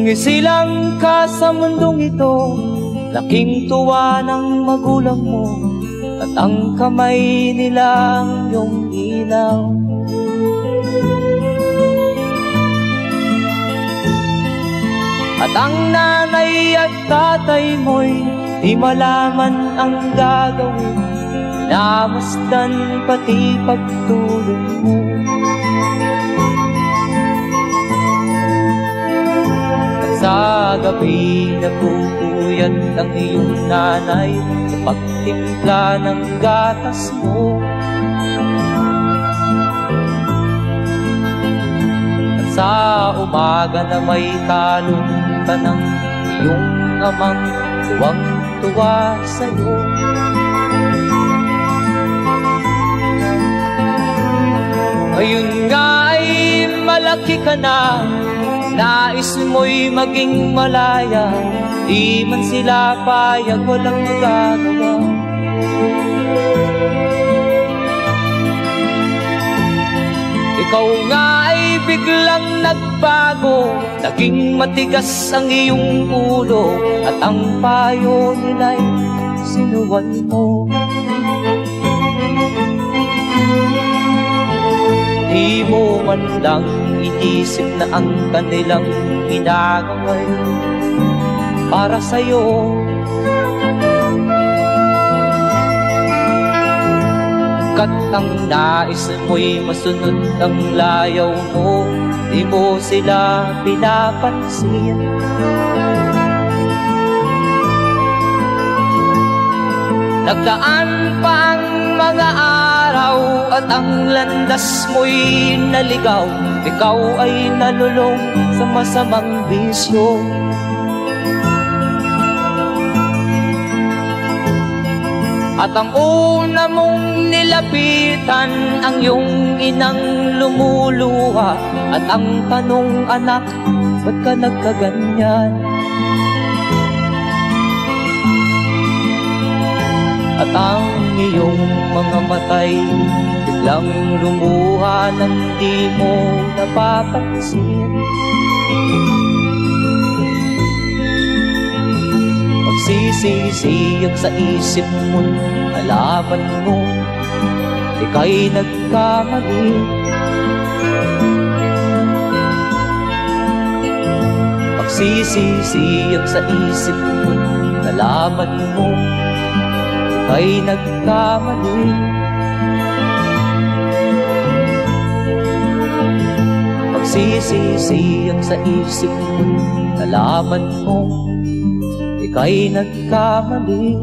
Nung isilang ka sa mundong ito, laking tuwa ng magulang mo, at ang kamay nila ang iyong ilaw. At ang nanay at tatay mo'y di malaman ang gagawin, namasdan pati pagtulog mo. Sa gabi nagpupuyat ang iyong nanay sa pagtimpla ng gatas mo. At sa umaga na may talungtan ng iyong amang tuwang-tuwa sa'yo. Ngayon nga ay malaki ka na, nais mo'y maging malaya, di man sila payag, walang magagawa. Ikaw nga ay biglang nagbago, naging matigas ang iyong ulo, at ang payo nila'y sinuwan mo. Di mo man lang inisip na ang kanilang ginagawa'y para sa'yo. Kat ang nais mo'y masunod ang layaw mo, di mo sila pinapansin. Nagdaan pa ang mga araw at ang landas mo'y naligaw, ikaw ay nalulong sa masamang bisyo. At ang una mong nilapitan ang iyong inang lumuluha, at ang tanong, anak, ba't ka nagkaganyan? At ang iyong mga matay biglang lumuha nang di mo napapansin. Magsisisiyag sa isip mo, nalaman mo, ika'y nagkamali. Magsisisiyag sa isip mo, nalaman mo, ika'y nagkamali. Magsisisiyag sa isip mo, nalaman mo, ika'y nagkamali.